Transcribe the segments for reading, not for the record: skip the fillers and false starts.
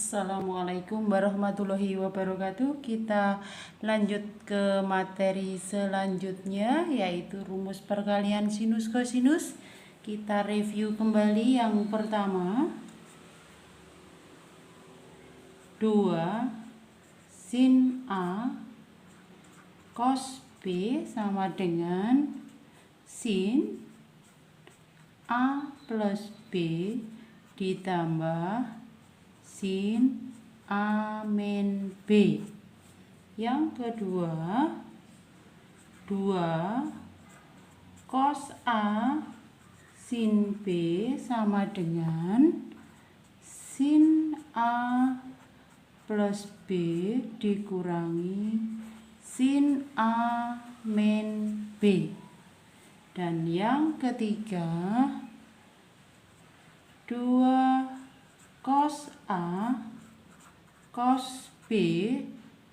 Assalamualaikum warahmatullahi wabarakatuh. Kita lanjut ke materi selanjutnya, yaitu rumus perkalian sinus kosinus. Kita review kembali yang pertama. 2 sin A cos B sama dengan sin A plus B ditambah sin A min B. Yang kedua, 2 cos A sin B sama dengan sin A plus B dikurangi sin A min B. Dan yang ketiga, 2 cos A cos B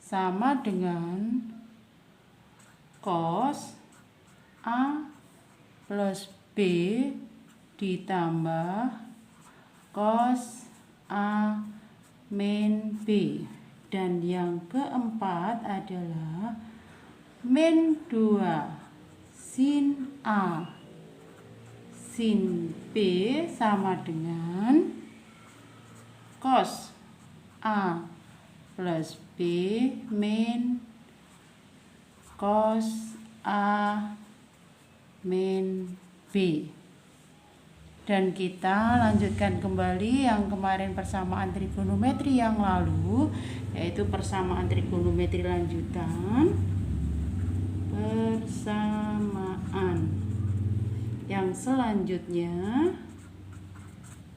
sama dengan cos A plus B ditambah cos A min B. Dan yang keempat adalah min 2 sin A sin B sama dengan cos A plus B min cos A min B. Dan kita lanjutkan kembali yang kemarin persamaan trigonometri yang lalu, yaitu persamaan trigonometri lanjutan. Persamaan yang selanjutnya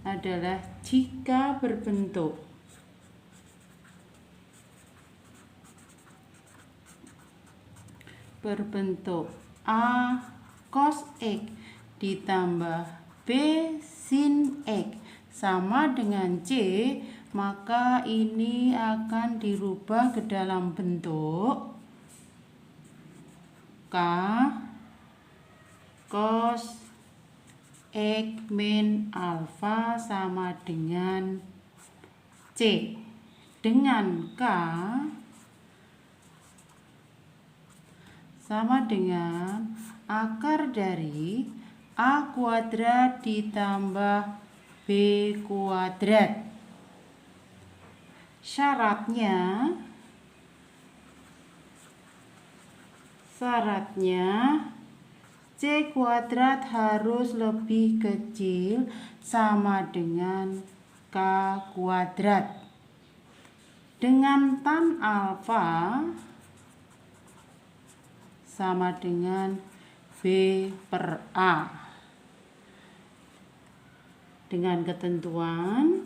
adalah jika berbentuk A cos X ditambah B sin X sama dengan C, maka ini akan dirubah ke dalam bentuk K cos X min alfa sama dengan C, dengan K sama dengan akar dari A kuadrat ditambah B kuadrat. Syaratnya C kuadrat harus lebih kecil sama dengan K kuadrat. Dengan tan alfa sama dengan B per A. Dengan ketentuan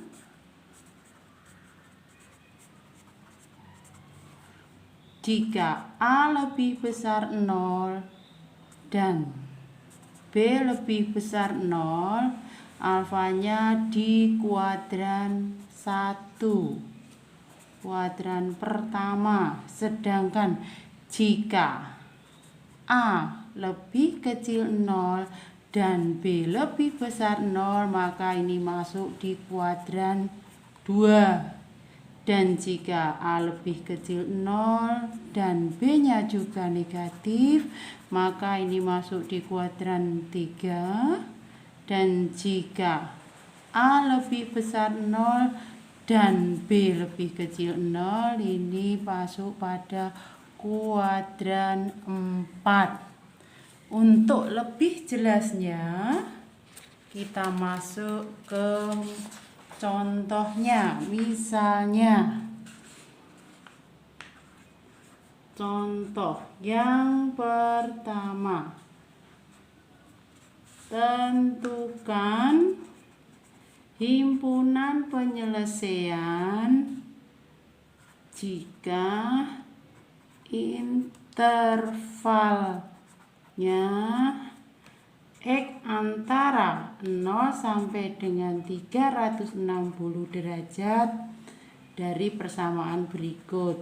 jika A lebih besar 0 dan B lebih besar 0, alfanya di kuadran 1, kuadran pertama. Sedangkan jika A lebih kecil 0 dan B lebih besar 0, maka ini masuk di kuadran 2. Dan jika A lebih kecil 0 dan B-nya juga negatif, maka ini masuk di kuadran 3. Dan jika A lebih besar 0 dan B lebih kecil 0, ini masuk pada kuadran 4. Untuk lebih jelasnya, kita masuk ke contohnya. Misalnya, contoh yang pertama, tentukan himpunan penyelesaian jika intervalnya X antara 0 sampai dengan 360 derajat dari persamaan berikut.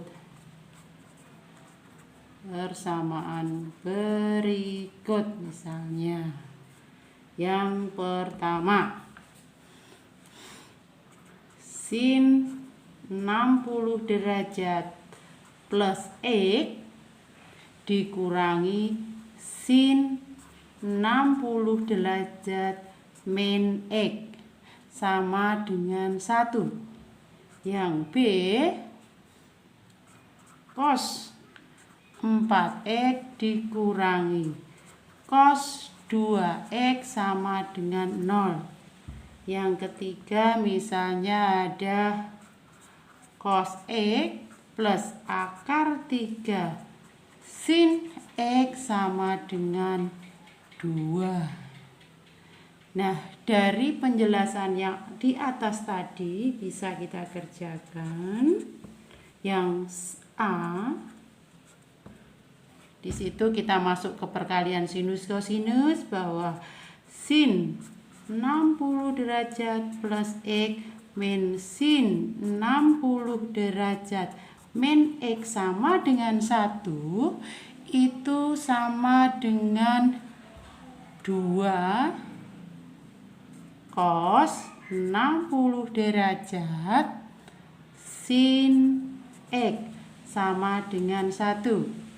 Misalnya yang pertama, sin 60 derajat plus X dikurangi sin 60 derajat min X sama dengan 1. Yang B, cos 4X dikurangi cos 2X sama dengan 0. Yang ketiga misalnya ada cos X plus akar 3 sin X sama dengan 2. Nah, dari penjelasan yang di atas tadi bisa kita kerjakan. Yang A, di situ kita masuk ke perkalian sinus kosinus bahwa sin 60 derajat plus X min sin 60 derajat min X sama dengan 1 itu sama dengan 2 cos 60 derajat sin X sama dengan 1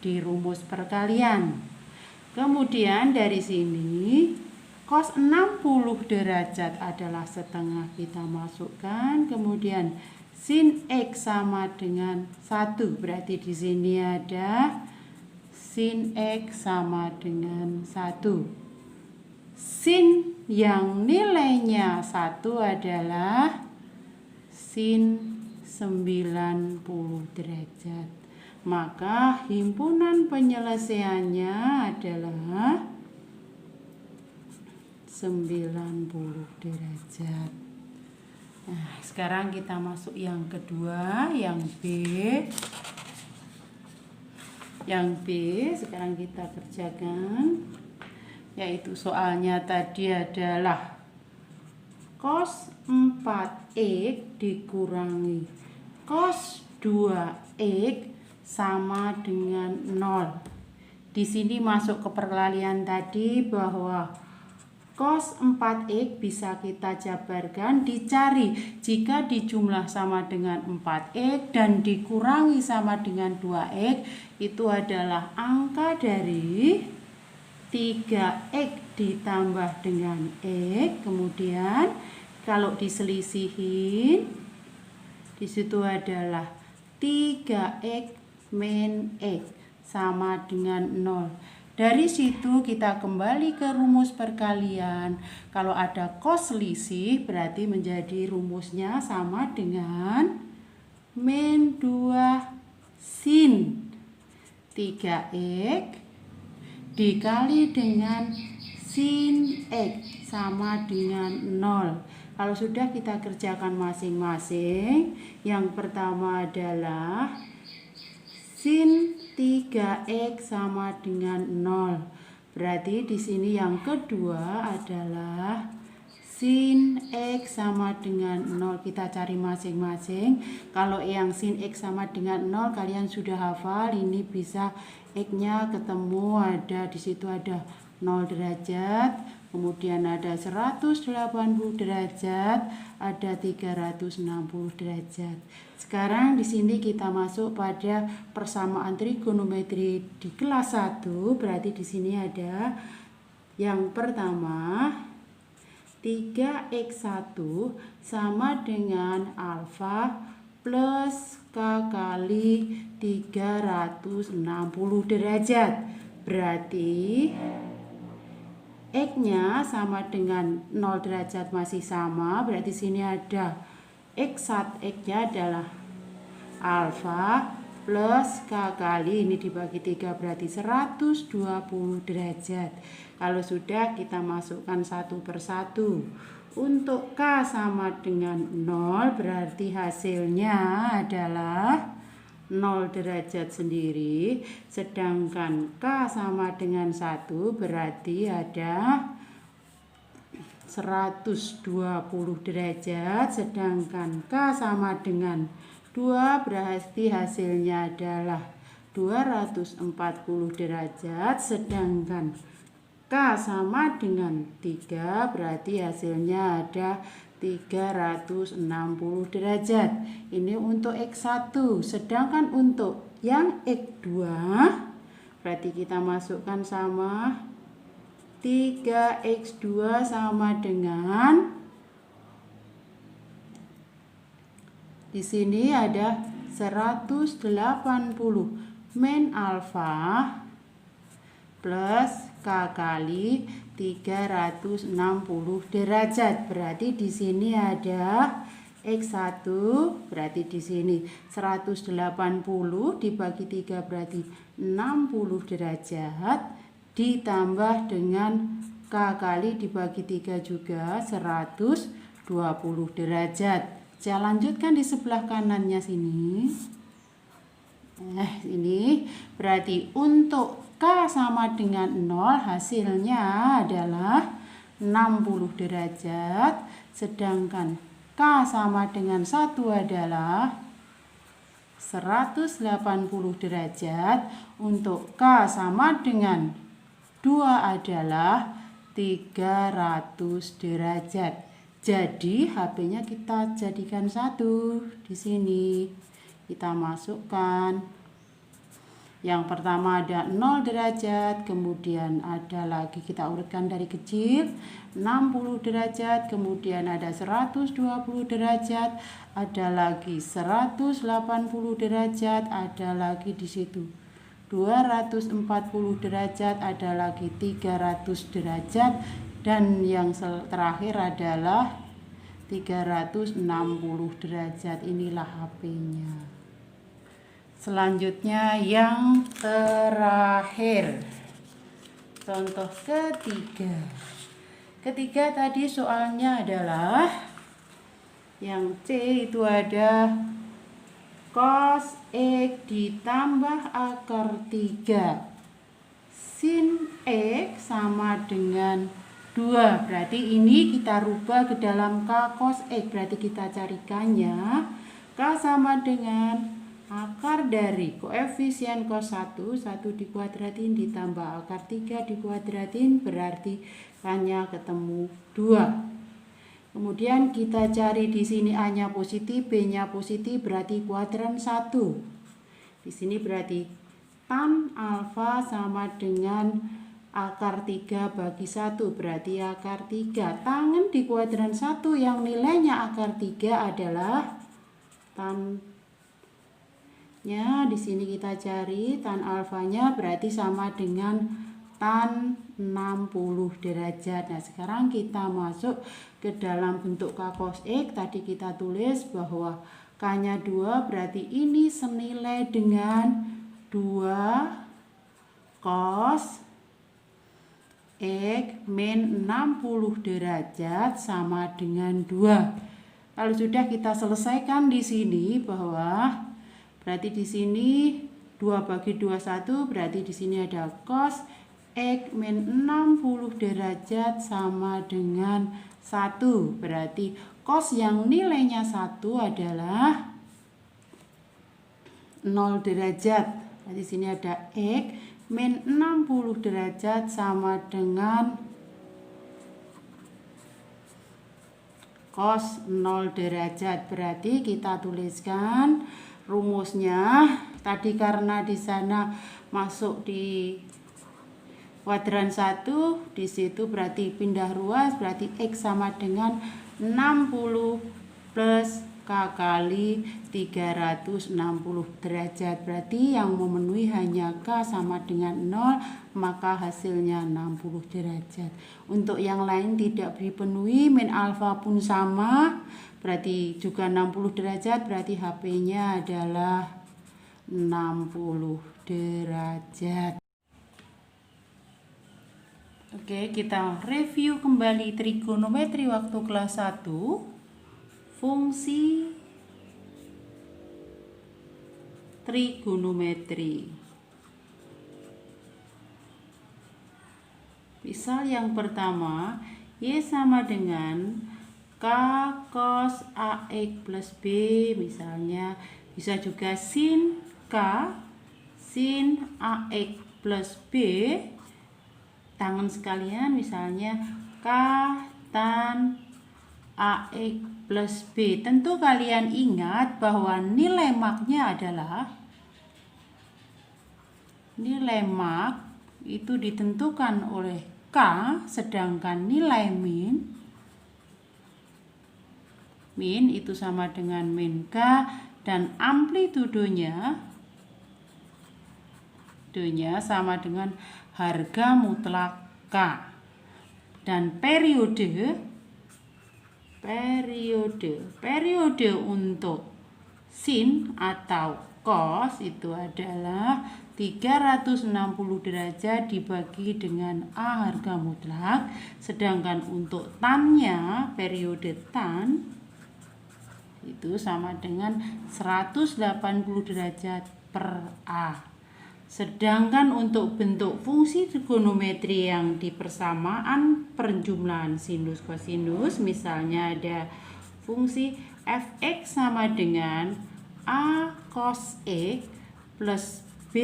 di rumus perkalian. Kemudian dari sini cos 60 derajat adalah setengah kita masukkan, kemudian sin X sama dengan 1. Berarti di sini ada sin X sama dengan 1. Sin yang nilainya 1 adalah sin 90 derajat. Maka himpunan penyelesaiannya adalah 90 derajat. Nah, sekarang kita masuk yang kedua, yang B. Yang B sekarang kita kerjakan, yaitu soalnya tadi adalah cos 4X dikurangi cos 2X sama dengan 0. Di sini masuk ke perkalian tadi bahwa cos 4X bisa kita jabarkan dicari jika dijumlah sama dengan 4X dan dikurangi sama dengan 2X, itu adalah angka dari 3X ditambah dengan X. Kemudian kalau diselisihin di situ adalah 3X min X sama dengan 0. Dari situ kita kembali ke rumus perkalian. Kalau ada cos selisih berarti menjadi rumusnya sama dengan min 2 sin 3X dikali dengan sin X sama dengan 0. Kalau sudah kita kerjakan masing-masing. Yang pertama adalah sin 3X sama dengan 0. Berarti di sini yang kedua adalah sin X sama dengan 0. Kita cari masing-masing. Kalau yang sin X sama dengan 0 kalian sudah hafal, ini bisa X-nya ketemu, ada di situ ada 0 derajat, kemudian ada 180 derajat, ada 360 derajat. Sekarang di sini kita masuk pada persamaan trigonometri di kelas 1. Berarti di sini ada yang pertama 3x1 sama dengan alfa plus k kali 360 derajat. Berarti X-nya sama dengan 0 derajat masih sama, berarti sini ada X1, X-nya adalah alfa plus K kali ini dibagi 3 berarti 120 derajat. Kalau sudah kita masukkan satu persatu. Untuk K sama dengan 0 berarti hasilnya adalah 0 derajat sendiri, sedangkan K sama dengan 1 berarti ada 120 derajat, sedangkan K sama dengan 2 berarti hasilnya adalah 240 derajat, sedangkan K sama dengan 3 berarti hasilnya ada 360 derajat. Ini untuk X1. Sedangkan untuk yang X2 berarti kita masukkan sama 3X2 sama dengan, di sini ada 180 min alfa plus K kali 360 derajat. Berarti di sini ada X1, berarti di sini 180 dibagi 3 berarti 60 derajat, ditambah dengan K kali dibagi 3 juga 120 derajat. Saya lanjutkan di sebelah kanannya sini. Ini berarti untuk K sama dengan 0 hasilnya adalah 60 derajat. Sedangkan K sama dengan 1 adalah 180 derajat. Untuk K sama dengan 2 adalah 300 derajat. Jadi HP-nya kita jadikan 1 di sini. Kita masukkan. Yang pertama ada 0 derajat, kemudian ada lagi kita urutkan dari kecil 60 derajat, kemudian ada 120 derajat, ada lagi 180 derajat, ada lagi di situ 240 derajat, ada lagi 300 derajat, dan yang terakhir adalah 360 derajat. Inilah HP-nya. Selanjutnya yang terakhir, contoh ketiga. Ketiga tadi soalnya adalah yang C itu ada cos X ditambah akar 3 sin X sama dengan 2. Berarti ini kita rubah ke dalam K cos X. Berarti kita carikannya K sama dengan akar dari koefisien cos 1 dikuadratin ditambah akar 3 dikuadratin, berarti hanya ketemu 2. Kemudian kita cari di sini A-nya positif, B-nya positif, berarti kuadran 1. Di sini berarti tan alfa sama dengan akar 3 bagi 1, berarti akar 3. Tangen di kuadran 1 yang nilainya akar 3 adalah tan-nya. Di sini kita cari tan alfanya berarti sama dengan tan 60 derajat. Nah, sekarang kita masuk ke dalam bentuk K cos X. Tadi kita tulis bahwa K-nya 2, berarti ini senilai dengan 2 cos X min 60 derajat sama dengan 2. Kalau sudah kita selesaikan di sini bahwa berarti di sini 2 bagi 2 1, berarti di sini ada cos X min 60 derajat sama dengan 1. Berarti cos yang nilainya 1 adalah 0 derajat. Di sini ada X min 60 derajat sama dengan cos 0 derajat. Berarti kita tuliskan rumusnya. Tadi karena di sana masuk di kuadran 1, di situ berarti pindah ruas, berarti X sama dengan 60 plus K kali 360 derajat. Berarti yang memenuhi hanya K sama dengan 0, maka hasilnya 60 derajat. Untuk yang lain tidak dipenuhi, min alfa pun sama, berarti juga 60 derajat, berarti HP-nya adalah 60 derajat. Oke, kita review kembali trigonometri waktu kelas 1. Fungsi trigonometri. Misal yang pertama, Y sama dengan K cos AX plus B, misalnya bisa juga sin K sin AX plus B. Tangan sekalian, misalnya K tan AX plus B. Tentu kalian ingat bahwa nilai maknya adalah nilai mak itu ditentukan oleh K, sedangkan nilai min itu sama dengan min K, dan amplitudonya sama dengan harga mutlak K. Dan periode untuk sin atau cos itu adalah 360 derajat dibagi dengan A harga mutlak, sedangkan untuk tannya, periode tan itu sama dengan 180 derajat per A. Sedangkan untuk bentuk fungsi trigonometri yang di persamaan penjumlahan sinus kosinus, misalnya ada fungsi fx sama dengan A cos X plus B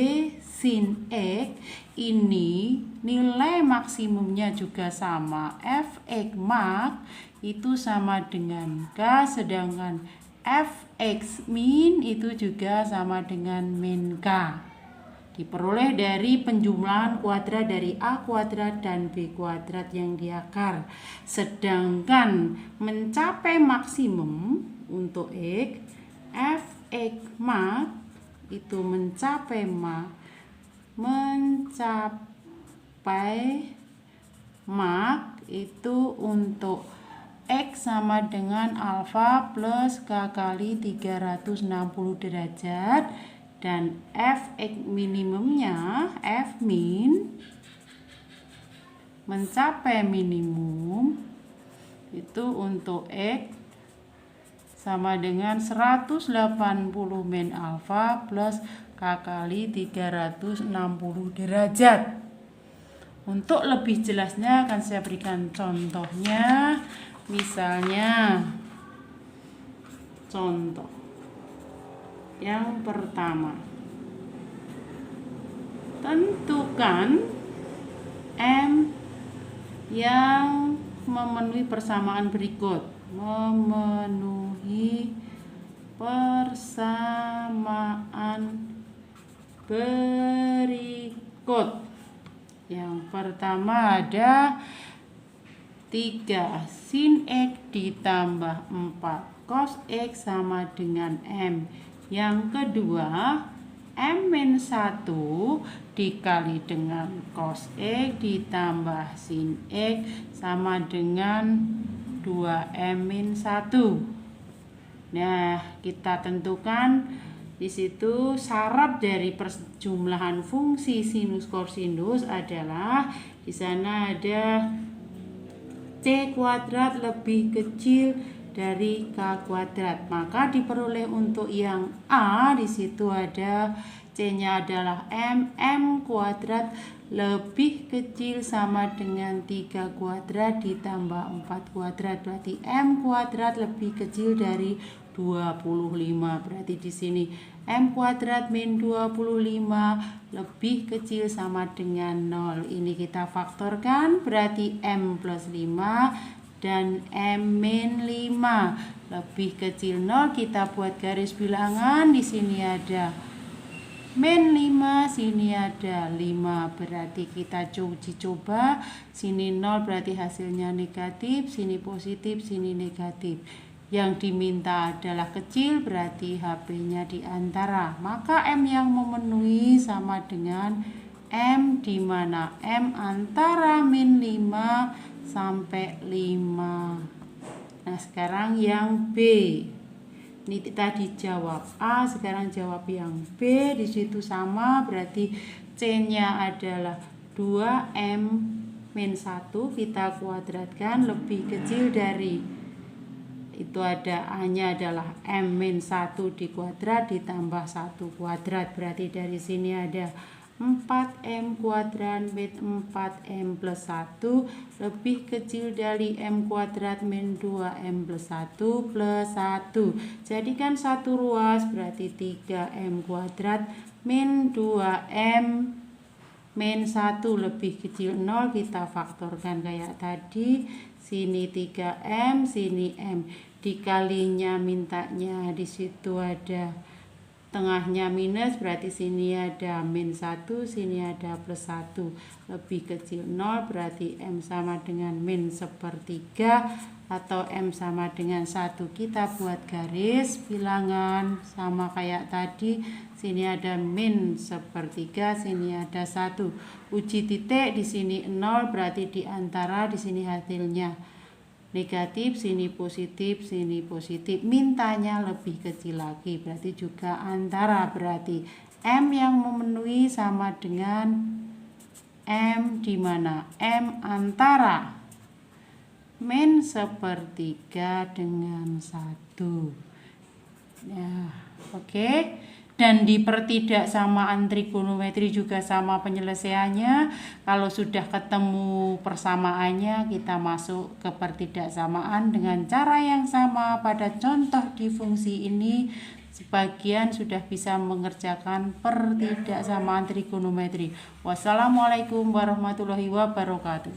sin X, ini nilai maksimumnya juga sama. Fx mak itu sama dengan K, sedangkan fx min itu juga sama dengan min K. Diperoleh dari penjumlahan kuadrat dari A kuadrat dan B kuadrat yang diakar. Sedangkan mencapai maksimum untuk X, fx mak itu mencapai mak itu untuk X sama dengan alfa plus K kali 360 derajat, dan fx minimumnya f min mencapai minimum itu untuk X sama dengan 180 min alfa plus K kali 360 derajat. Untuk lebih jelasnya akan saya berikan contohnya. Misalnya contoh yang pertama, tentukan M yang memenuhi persamaan berikut. Memenuhi persamaan berikut. Yang pertama ada 3 sin X ditambah 4 cos X sama dengan M. Yang kedua, M-1 dikali dengan cos X ditambah sin X sama dengan 2M-1. Nah, kita tentukan di situ syarat dari perjumlahan fungsi sinus kosinus adalah di sana ada C kuadrat lebih kecil dari K kuadrat. Maka diperoleh untuk yang A, di situ ada C-nya adalah M kuadrat lebih kecil sama dengan 3 kuadrat ditambah 4 kuadrat. Berarti M kuadrat lebih kecil dari 25. Berarti di sini M kuadrat min 25 lebih kecil sama dengan 0. Ini kita faktorkan, berarti M plus 5 dan M min 5 lebih kecil 0. Kita buat garis bilangan. Di sini ada min 5, sini ada 5. Berarti kita uji coba. Sini 0 berarti hasilnya negatif, sini positif, sini negatif. Yang diminta adalah kecil, berarti HB-nya di antara. Maka M yang memenuhi sama dengan M, di mana M antara min 5 sampai 5. Nah, sekarang yang B. Ini tadi jawab A, sekarang jawab yang B. Di situ sama, berarti C-nya adalah 2M-1, kita kuadratkan lebih kecil dari itu, ada A-nya adalah M-1 di kuadrat ditambah 1 kuadrat. Berarti dari sini ada 4M kuadrat min 4M plus 1 lebih kecil dari M kuadrat min 2M plus 1 plus 1. Jadikan satu ruas, berarti 3M kuadrat min 2M min 1 lebih kecil 0. Kita faktorkan kayak tadi. sini 3M, sini M. Dikalinya mintanya di situ ada tengahnya minus, berarti sini ada min 1, sini ada plus 1. Lebih kecil 0 berarti M sama dengan min 1/3 atau M sama dengan 1. Kita buat garis bilangan sama kayak tadi. Sini ada min 1/3, sini ada 1. Uji titik di sini 0 berarti di antara, di sini hasilnya negatif, sini positif, sini positif. Mintanya lebih kecil lagi, berarti juga antara. Berarti M yang memenuhi sama dengan M di mana? M antara min 1/3 dengan 1. Nah, oke. Dan di pertidaksamaan trigonometri juga sama penyelesaiannya. Kalau sudah ketemu persamaannya, kita masuk ke pertidaksamaan dengan cara yang sama. Pada contoh di fungsi ini, sebagian sudah bisa mengerjakan pertidaksamaan trigonometri. Wassalamualaikum warahmatullahi wabarakatuh.